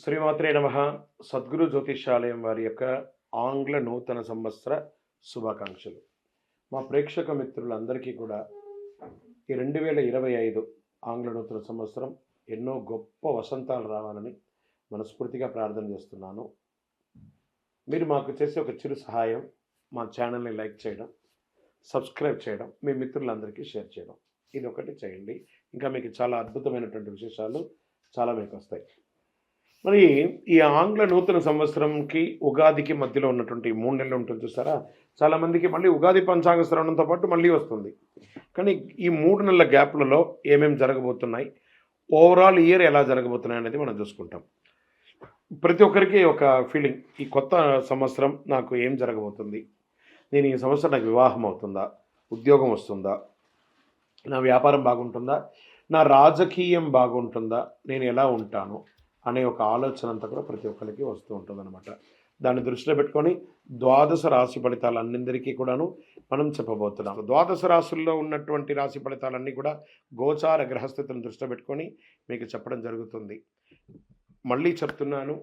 శ్రీమాత్రే నమః. సద్గురు జ్యోతిష్యాలయం వారి యొక్క ఆంగ్ల నూతన సంవత్సర శుభాకాంక్షలు. మా ప్రేక్షక మిత్రులందరికీ కూడా ఈ 2025 ఆంగ్ల నూతన సంవత్సరం ఎన్నో గొప్ప వసంతాలు రావాలని మనస్ఫూర్తిగా ప్రార్థన చేస్తున్నాను. మీరు మాకు చేసే ఒక చిరు సహాయం, మా ఛానల్ని లైక్ చేయడం, సబ్స్క్రైబ్ చేయడం, మీ మిత్రులందరికీ షేర్ చేయడం, ఇది ఒకటి చేయండి. ఇంకా మీకు చాలా అద్భుతమైనటువంటి విశేషాలు చాలా మీకు వస్తాయి. మరి ఈ ఆంగ్ల నూతన సంవత్సరంకి ఉగాదికి మధ్యలో ఉన్నటువంటి 3 నెలలు ఉంటుంది చూసారా, చాలామందికి మళ్ళీ ఉగాది పంచాంగ శ్రవణంతో పాటు మళ్ళీ వస్తుంది. కానీ ఈ 3 నెలల గ్యాప్లలో ఏమేమి జరగబోతున్నాయి, ఓవరాల్ ఇయర్ ఎలా జరగబోతున్నాయి అనేది మనం చూసుకుంటాం. ప్రతి ఒక్కరికి ఒక ఫీలింగ్, ఈ కొత్త సంవత్సరం నాకు ఏం జరగబోతుంది, నేను ఈ సంవత్సరం నాకు వివాహం అవుతుందా, ఉద్యోగం వస్తుందా, నా వ్యాపారం బాగుంటుందా, నా రాజకీయం బాగుంటుందా, నేను ఎలా ఉంటాను అనే ఒక ఆలోచన అంతా కూడా ప్రతి ఒక్కరికి వస్తూ ఉంటుందన్నమాట. దాన్ని దృష్టిలో పెట్టుకొని ద్వాదశ రాశి ఫలితాలన్నిందరికీ కూడాను మనం చెప్పబోతున్నాం. ద్వాదశ రాశుల్లో ఉన్నటువంటి రాశి ఫలితాలన్నీ కూడా గోచార గ్రహస్థితులను దృష్టిలో పెట్టుకొని మీకు చెప్పడం జరుగుతుంది. మళ్ళీ చెప్తున్నాను,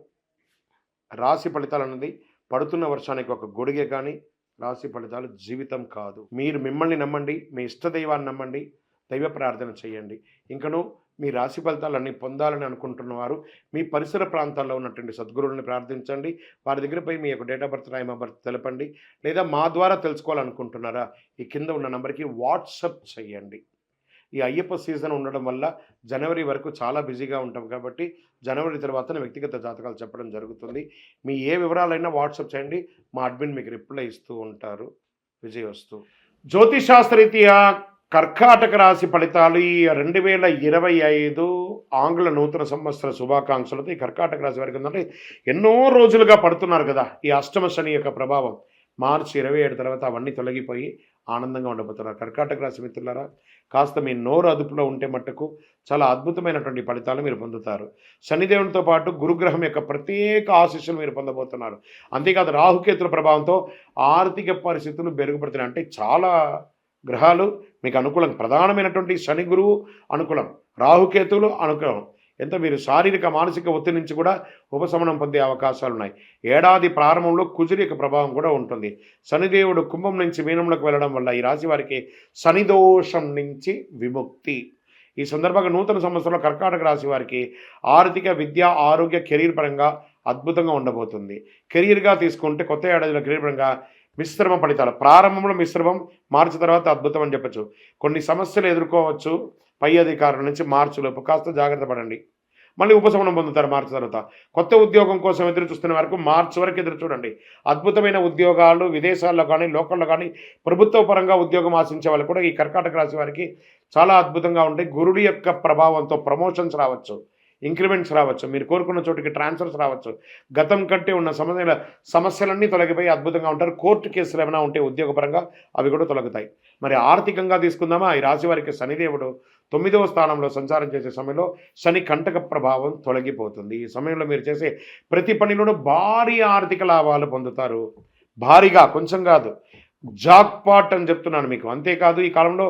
రాశి ఫలితాలు అన్నది పడుతున్న వర్షానికి ఒక గొడుగే, కానీ రాశి ఫలితాలు జీవితం కాదు. మీరు మిమ్మల్ని నమ్మండి, మీ ఇష్టదైవాన్ని నమ్మండి, దైవ ప్రార్థన చేయండి. ఇంకను మీ రాశి ఫలితాలన్నీ పొందాలని అనుకుంటున్నవారు మీ పరిసర ప్రాంతాల్లో ఉన్నటువంటి సద్గురువుల్ని ప్రార్థించండి. వారి దగ్గర పోయి మీ యొక్క date of birth, time of birth తెలపండి. లేదా మా ద్వారా తెలుసుకోవాలనుకుంటున్నారా, ఈ కింద ఉన్న నెంబర్కి వాట్సప్ చేయండి. ఈ అయ్యప్ప సీజన్ ఉండడం వల్ల జనవరి వరకు చాలా బిజీగా ఉంటాం కాబట్టి జనవరి తర్వాతనే వ్యక్తిగత జాతకాలు చెప్పడం జరుగుతుంది. మీ ఏ వివరాలైనా వాట్సప్ చేయండి, మా అడ్మిన్ మీకు రిప్లై ఇస్తూ ఉంటారు. విజయవస్తు. జ్యోతిశాస్త్రరీత్యా కర్కాటక రాశి ఫలితాలు ఈ 2025 ఆంగ్ల నూతన సంవత్సర శుభాకాంక్షలతో ఈ కర్కాటక రాశి వారికి ఏంటంటే, ఎన్నో రోజులుగా పడుతున్నారు కదా ఈ అష్టమ శని యొక్క ప్రభావం. మార్చి 27 తర్వాత అవన్నీ తొలగిపోయి ఆనందంగా ఉండబోతున్నారు. కర్కాటక రాశి మిత్రులారా, కాస్త మీ నోరు అదుపులో ఉంటే మట్టుకు చాలా అద్భుతమైనటువంటి ఫలితాలు మీరు పొందుతారు. శనిదేవునితో పాటు గురుగ్రహం యొక్క ప్రత్యేక ఆశీస్సులు మీరు పొందబోతున్నారు. అంతేకాదు రాహుకేతుల ప్రభావంతో ఆర్థిక పరిస్థితులు మెరుగుపడుతున్నాయి. అంటే చాలా గ్రహాలు మీకు అనుకూలం. ప్రధానమైనటువంటి శని గురువు అనుకూలం, రాహుకేతువులు అనుకూలం. ఎంత మీరు శారీరక మానసిక ఒత్తిడి నుంచి కూడా ఉపశమనం పొందే అవకాశాలు ఉన్నాయి. ఏడాది ప్రారంభంలో కుజుడి యొక్క ప్రభావం కూడా ఉంటుంది. శనిదేవుడు కుంభం నుంచి మీనంలోకి వెళ్ళడం వల్ల ఈ రాశి వారికి శనిదోషం నుంచి విముక్తి. ఈ సందర్భంగా నూతన సంవత్సరంలో కర్కాటక రాశి వారికి ఆర్థిక, విద్య, ఆరోగ్య, కెరీర్ పరంగా అద్భుతంగా ఉండబోతుంది. కెరీర్గా తీసుకుంటే కొత్త ఏడాదిలో కెరీర్ పరంగా మిశ్రమ ఫలితాలు. ప్రారంభంలో మిశ్రమం, మార్చి తర్వాత అద్భుతం అని చెప్పచ్చు. కొన్ని సమస్యలు ఎదుర్కోవచ్చు పై అధికారుల నుంచి. మార్చిలోపు కాస్త జాగ్రత్త పడండి, మళ్ళీ ఉపశమనం పొందుతారు. మార్చి తర్వాత కొత్త ఉద్యోగం కోసం ఎదురు చూస్తున్న వరకు మార్చి వరకు ఎదురు చూడండి. అద్భుతమైన ఉద్యోగాలు విదేశాల్లో కానీ లోకల్లో కానీ ప్రభుత్వ పరంగా ఉద్యోగం ఆశించే వాళ్ళు కూడా ఈ కర్కాటక రాశి వారికి చాలా అద్భుతంగా ఉంటాయి. గురుడి యొక్క ప్రభావంతో ప్రమోషన్స్ రావచ్చు, ఇంక్రిమెంట్స్ రావచ్చు, మీరు కోరుకున్న చోటికి ట్రాన్స్ఫర్స్ రావచ్చు. గతం కంటే ఉన్న సమస్యలన్నీ తొలగిపోయి అద్భుతంగా ఉంటారు. కోర్టు కేసులు ఏమైనా ఉంటే ఉద్యోగపరంగా అవి కూడా తొలగుతాయి. మరి ఆర్థికంగా తీసుకుందామా, ఈ రాశి వారికి శనిదేవుడు 9వ స్థానంలో సంచారం చేసే సమయంలో శని కంటక ప్రభావం తొలగిపోతుంది. ఈ సమయంలో మీరు చేసే ప్రతి పనిలోనూ భారీ ఆర్థిక లాభాలు పొందుతారు. భారీగా, కొంచెం కాదు, జాక్పాట్ అని చెప్తున్నాను మీకు. అంతేకాదు ఈ కాలంలో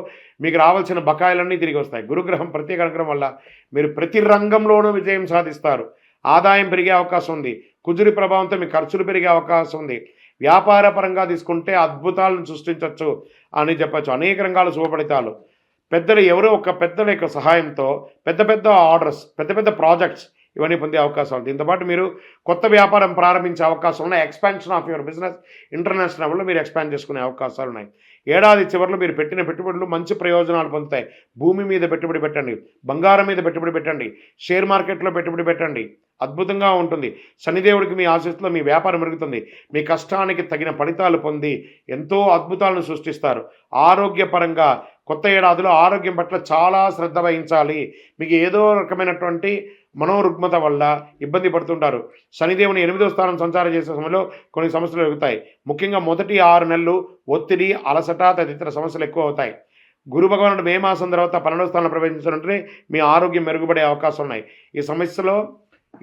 మీకు రావాల్సిన బకాయిలన్నీ తిరిగి వస్తాయి. గురుగ్రహం ప్రత్యేక అనుగ్రహం వల్ల మీరు ప్రతి రంగంలోనూ విజయం సాధిస్తారు. ఆదాయం పెరిగే అవకాశం ఉంది. కుజుడి ప్రభావంతో మీ ఖర్చులు పెరిగే అవకాశం ఉంది. వ్యాపార పరంగా తీసుకుంటే అద్భుతాలను సృష్టించవచ్చు అని చెప్పచ్చు. అనేక రంగాల శుభఫలితాలు. పెద్దలు ఎవరో ఒక పెద్దల యొక్క సహాయంతో పెద్ద పెద్ద ఆర్డర్స్, పెద్ద పెద్ద ప్రాజెక్ట్స్ ఇవన్నీ పొందే అవకాశం ఉంది. దీంతోపాటు మీరు కొత్త వ్యాపారం ప్రారంభించే అవకాశం ఉన్నాయి. Expansion of your business international లెవెల్లో మీరు ఎక్స్పాండ్ చేసుకునే అవకాశాలు ఉన్నాయి. ఏడాది చివరిలో మీరు పెట్టిన పెట్టుబడులు మంచి ప్రయోజనాలు పొందుతాయి. భూమి మీద పెట్టుబడి పెట్టండి, బంగారం మీద పెట్టుబడి పెట్టండి, షేర్ మార్కెట్లో పెట్టుబడి పెట్టండి, అద్భుతంగా ఉంటుంది. శనిదేవుడికి మీ ఆశీస్సులో మీ వ్యాపారం పెరుగుతుంది. మీ కష్టానికి తగిన ఫలితాలు పొంది ఎంతో అద్భుతాలను సృష్టిస్తారు. ఆరోగ్యపరంగా కొత్త ఏడాదిలో ఆరోగ్యం పట్ల చాలా శ్రద్ధ వహించాలి. మీకు ఏదో రకమైనటువంటి మనోరుగ్మత వల్ల ఇబ్బంది పడుతుంటారు. శనిదేవుని 8వ స్థానం సంచారం చేసే సమయంలో కొన్ని సమస్యలు ఎదుగుతాయి. ముఖ్యంగా మొదటి 6 నెలలు ఒత్తిడి, అలసట తదితర సమస్యలు ఎక్కువ అవుతాయి. గురు భగవానుడు మే మాసం తర్వాత 12వ స్థానంలో ప్రవేశించినట్టే మీ ఆరోగ్యం మెరుగుపడే అవకాశం ఉన్నాయి.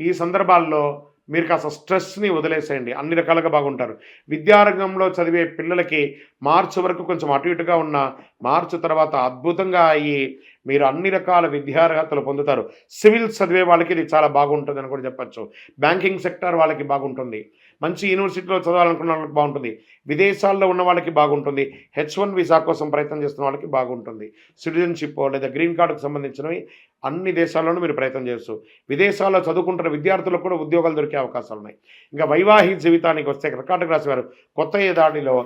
ఈ సందర్భాల్లో మీరు కాస్త స్ట్రెస్ని వదిలేసేయండి, అన్ని రకాలుగా బాగుంటారు. విద్యారంగంలో చదివే పిల్లలకి మార్చి వరకు కొంచెం అటు ఇటుగా ఉన్న మార్చి తర్వాత అద్భుతంగా అయ్యి మీరు అన్ని రకాల విద్యార్హతలు పొందుతారు. సివిల్ చదివే వాళ్ళకి ఇది చాలా బాగుంటుంది అని కూడా చెప్పచ్చు. బ్యాంకింగ్ సెక్టార్ వాళ్ళకి బాగుంటుంది. మంచి యూనివర్సిటీలో చదవాలనుకున్న వాళ్ళకి బాగుంటుంది. విదేశాల్లో ఉన్న వాళ్ళకి బాగుంటుంది. H1 వీసా కోసం ప్రయత్నం చేస్తున్న వాళ్ళకి బాగుంటుంది. సిటిజన్షిప్ లేదా గ్రీన్ కార్డుకు సంబంధించినవి అన్ని దేశాల్లోనూ మీరు ప్రయత్నం చేయొచ్చు. విదేశాల్లో చదువుకుంటున్న విద్యార్థులకు కూడా ఉద్యోగాలు దొరికే అవకాశాలు ఉన్నాయి. ఇంకా వైవాహిక జీవితానికి వస్తే కర్కాటక రాశి వారు కొత్త ఏడాదిలో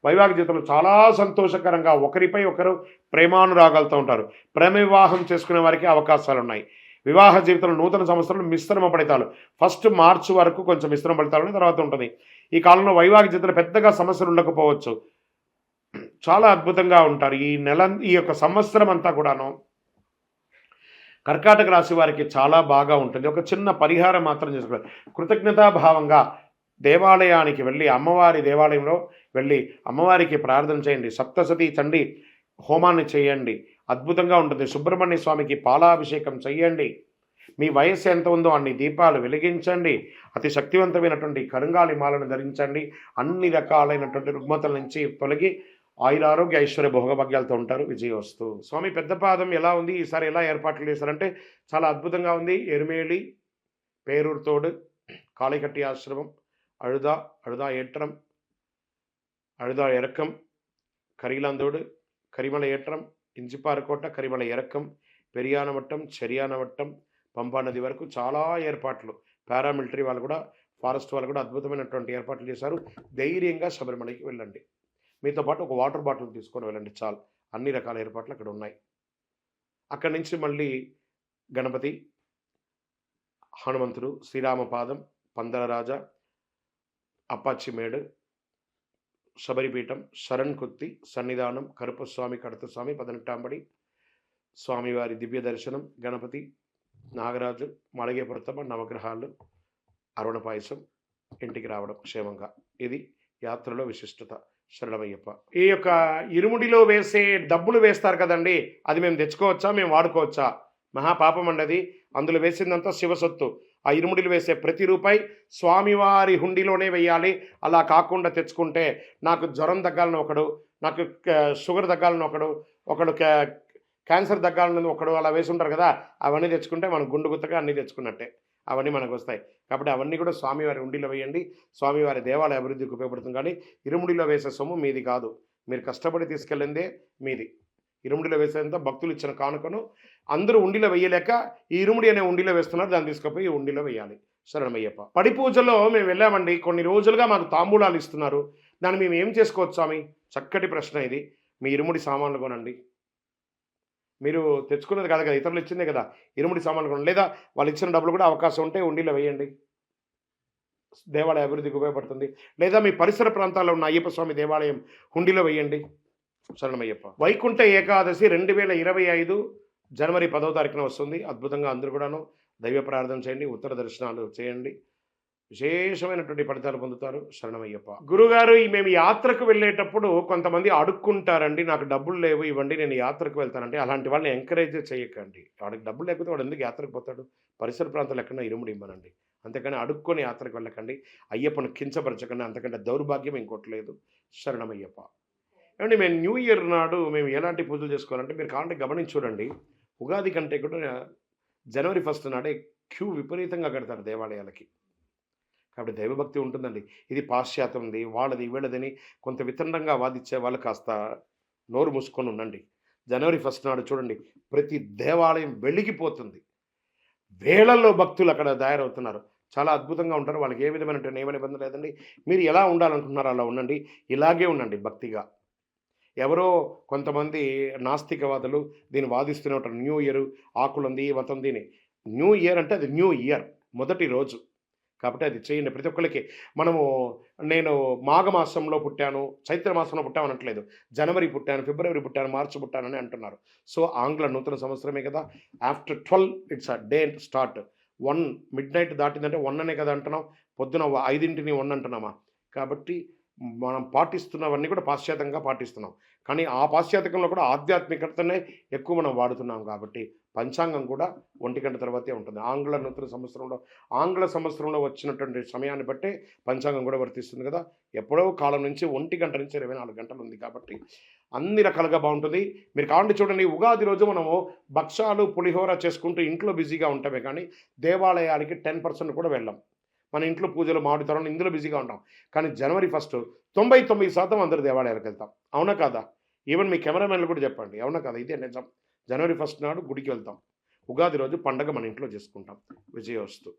వైవాహిక జీవితంలో చాలా సంతోషకరంగా ఒకరిపై ఒకరు ప్రేమానురాగాలతో ఉంటారు. ప్రేమ వివాహం చేసుకునే వారికి అవకాశాలు ఉన్నాయి. వివాహ జీవితంలో నూతన సంవత్సరంలో మిశ్రమ ఫలితాలు. ఫస్ట్ మార్చి వరకు కొంచెం మిశ్రమ ఫలితాలు తర్వాత ఉంటుంది. ఈ కాలంలో వైవాహిక జీవితంలో పెద్దగా సమస్యలు ఉండకపోవచ్చు. చాలా అద్భుతంగా ఉంటారు. ఈ యొక్క సంవత్సరం అంతా కూడాను కర్కాటక రాశి వారికి చాలా బాగా ఉంటుంది. ఒక చిన్న పరిహారం మాత్రం చేసుకోవాలి. కృతజ్ఞతాభావంగా దేవాలయానికి వెళ్ళి అమ్మవారి దేవాలయంలో వెళ్ళి అమ్మవారికి ప్రార్థన చేయండి. సప్తసతి చండి హోమాన్ని చేయండి. అద్భుతంగా ఉంటుంది. సుబ్రహ్మణ్య స్వామికి పాలాభిషేకం చేయండి. మీ వయస్సు ఎంత ఉందో అన్ని దీపాలు వెలిగించండి. అతి శక్తివంతమైనటువంటి కరుంగాలి మాలను ధరించండి. అన్ని రకాలైనటువంటి రుగ్మతల నుంచి తొలగి ఆయురారోగ్య ఐశ్వర్య భోగభాగ్యాలతో ఉంటారు. విజయోస్తు. స్వామి పెద్దపాదం ఎలా ఉంది, ఈసారి ఎలా ఏర్పాట్లు చేశారంటే చాలా అద్భుతంగా ఉంది. ఎరుమేలి, పేరూరు తోడు, కాళికట్టి ఆశ్రమం, అழுதா ஏற்றம், அழுதா இறக்கம், கரிலாந்தோடு, கரிமலை ஏற்றம், ఇంచిపారు కోట, కరిమల ఇరక్కం, పెరియాన మట్టం, చెరియాన మట్టం, పంపా నది వరకు చాలా ఏర్పాట్లు. పారామిలిటరీ వాళ్ళు కూడా, ఫారెస్ట్ వాళ్ళు కూడా అద్భుతమైనటువంటి ఏర్పాట్లు చేశారు. ధైర్యంగా శబరిమలకి వెళ్ళండి. మీతో పాటు ఒక వాటర్ బాటిల్ తీసుకొని వెళ్ళండి చాలు. అన్ని రకాల ఏర్పాట్లు అక్కడ ఉన్నాయి. అక్కడి నుంచి మళ్ళీ గణపతి, హనుమంతుడు, శ్రీరామపాదం, పందలరాజ, అప్పాచిమేడు, శబరిపీఠం, శరణ్ కొత్తి, సన్నిధానం, కరుపస్వామి, కడతస్వామి, 18 స్వామివారి దివ్య దర్శనం, గణపతి, నాగరాజు, మలగేపురతమ్మ, నవగ్రహాలు, అరుణ పాయసం, ఇంటికి రావడం క్షేమంగా. ఇది యాత్రలో విశిష్టత. శరణమయ్యప్ప. ఈ యొక్క ఇరుముడిలో వేసే డబ్బులు వేస్తారు కదండి, అది మేము తెచ్చుకోవచ్చా, మేము వాడుకోవచ్చా? మహాపాపం అండి అది. అందులో వేసిందంతా శివసొత్తు. ఆ ఇరుముడిలు వేసే ప్రతి రూపాయి స్వామివారి హుండీలోనే వేయాలి. అలా కాకుండా తెచ్చుకుంటే నాకు జ్వరం తగ్గాలని ఒకడు, నాకు షుగర్ తగ్గాలని ఒకడు క్యాన్సర్ తగ్గాలని ఒకడు అలా వేసి ఉంటారు కదా, అవన్నీ తెచ్చుకుంటే మనం గుండు గుత్తగా అన్నీ తెచ్చుకున్నట్టే. అవన్నీ మనకు వస్తాయి. కాబట్టి అవన్నీ కూడా స్వామివారి హుండీలో వేయండి. స్వామివారి దేవాలయ అభివృద్ధికి ఉపయోగపడుతుంది. కానీ ఇరుముడిలో వేసే సొమ్ము మీది కాదు. మీరు కష్టపడి తీసుకెళ్ళిందే మీది. ఇరుముడిలో వేసేంత భక్తులు ఇచ్చిన కానుకను అందరూ ఉండిలో వేయలేక ఈ ఇరుముడి అనే ఉండిలో వేస్తున్నారు. దాన్ని తీసుకుపోయి ఉండిలో వేయాలి. శరణమయ్యప్ప. పడి పూజలో మేము వెళ్ళామండి. కొన్ని రోజులుగా మాకు తాంబూలాలు ఇస్తున్నారు. దాన్ని మేము ఏం చేసుకోవచ్చు స్వామి? చక్కటి ప్రశ్న ఇది. మీ ఇరుముడి సామాన్లు కొనండి. మీరు తెచ్చుకున్నది కాదు కదా, ఇతరులు ఇచ్చిందే కదా. ఇరుముడి సామాన్లు కొనండి. లేదా వాళ్ళు ఇచ్చిన డబ్బులు కూడా అవకాశం ఉంటే ఉండిలో వేయండి. దేవాలయ అభివృద్ధికి ఉపయోగపడుతుంది. లేదా మీ పరిసర ప్రాంతాల్లో ఉన్న అయ్యప్ప స్వామి దేవాలయం హుండీలో వేయండి. శరణమయ్యప్ప. వైకుంఠ ఏకాదశి 2025 జనవరి 10వ తారీఖున వస్తుంది. అద్భుతంగా అందరూ కూడాను దైవ ప్రార్థన చేయండి, ఉత్తర దర్శనాలు చేయండి. విశేషమైనటువంటి ఫలితాలు పొందుతారు. శరణమయ్యప్ప. గురుగారు, మేము యాత్రకు వెళ్ళేటప్పుడు కొంతమంది అడుక్కుంటారండి, నాకు డబ్బులు లేవు ఇవ్వండి, నేను యాత్రకు వెళ్తానంటే అలాంటి వాళ్ళని ఎంకరేజ్ చేయకండి. వాడికి డబ్బులు లేకపోతే వాడు ఎందుకు యాత్రకు పోతాడు? పరిసర ప్రాంతాలు ఎక్కడన్నా ఇరుముడి ఇవ్వనండి. అంతేకాని అడుక్కొని యాత్రకు వెళ్ళకండి. అయ్యప్పను కించపరచకండి. అంతకంటే దౌర్భాగ్యం ఇంకోటి లేదు. శరణమయ్యప్ప. ఏమండి, మేము న్యూ ఇయర్ నాడు మేము ఎలాంటి పూజలు చేసుకోవాలంటే మీరు కావాలంటే గమనించి చూడండి. ఉగాది కంటే కూడా జనవరి 1 నాడే క్యూ విపరీతంగా కడతారు దేవాలయాలకి. కాబట్టి దైవభక్తి ఉంటుందండి. ఇది పాశ్చాత్యంది, వాళ్ళది వీళ్ళదని కొంత వితండంగా వాదించే వాళ్ళు కాస్త నోరు మూసుకొని ఉండండి. జనవరి 1 నాడు చూడండి, ప్రతి దేవాలయం వెలిగిపోతుంది. వేళల్లో భక్తులు అక్కడ తయారవుతున్నారు. చాలా అద్భుతంగా ఉంటారు. వాళ్ళకి ఏ విధమైన నియమ నిబంధన లేదండి. మీరు ఎలా ఉండాలనుకుంటున్నారో అలా ఉండండి. ఇలాగే ఉండండి భక్తిగా. ఎవరో కొంతమంది నాస్తికవాదులు దీన్ని వాదిస్తూనే ఉంటారు. న్యూ ఇయర్ ఆకులుంది వతం దీని. న్యూ ఇయర్ అంటే అది న్యూ ఇయర్ మొదటి రోజు. కాబట్టి అది చేయండి ప్రతి ఒక్కరికి. నేను మాఘమాసంలో పుట్టాను, చైత్ర మాసంలో పుట్టాను అనట్లేదు. జనవరి పుట్టాను, ఫిబ్రవరి పుట్టాను, మార్చి పుట్టానని అంటున్నారు. సో ఆంగ్ల నూతన సంవత్సరమే కదా. After 12 it's a day start. 1 midnight దాటిందంటే 1 అనే కదా అంటున్నాం. పొద్దున 5ని 1 అంటున్నామా? కాబట్టి మనం పాటిస్తున్నవన్నీ కూడా పాశ్చాత్యంగా పాటిస్తున్నాం. కానీ ఆ పాశ్చాత్యకంలో కూడా ఆధ్యాత్మికతనే ఎక్కువ మనం వాడుతున్నాం కాబట్టి పంచాంగం కూడా 1 గంట తర్వాతే ఉంటుంది. ఆంగ్ల సంవత్సరంలో వచ్చినటువంటి సమయాన్ని బట్టే పంచాంగం కూడా వర్తిస్తుంది కదా! ఎప్పుడో కాలం నుంచి 1 గంట నుంచి 24 గంటలు ఉంది కాబట్టి అన్ని రకాలుగా బావుంటుంది. మీరు కావాలంటే చూడండి, ఉగాది రోజు మనము భక్షాలు, పులిహోర చేసుకుంటూ ఇంట్లో బిజీగా ఉంటామే కానీ దేవాలయానికి 10% కూడా వెళ్ళం. మన ఇంట్లో పూజలు, మామిడి తోరణాలు ఇందులో బిజీగా ఉంటాం. కానీ జనవరి 1 99% అందరూ దేవాలయాలకెళ్తాం. అవునా కాదా? ఈవెన్ మీ కెమెరామెన్‌లు కూడా చెప్పండి. అవునా కాదా? ఇదే నిజం. జనవరి 1 నాడు గుడికి వెళ్తాం. ఉగాది రోజు పండగ మన ఇంట్లో చేసుకుంటాం. విజయోస్తు.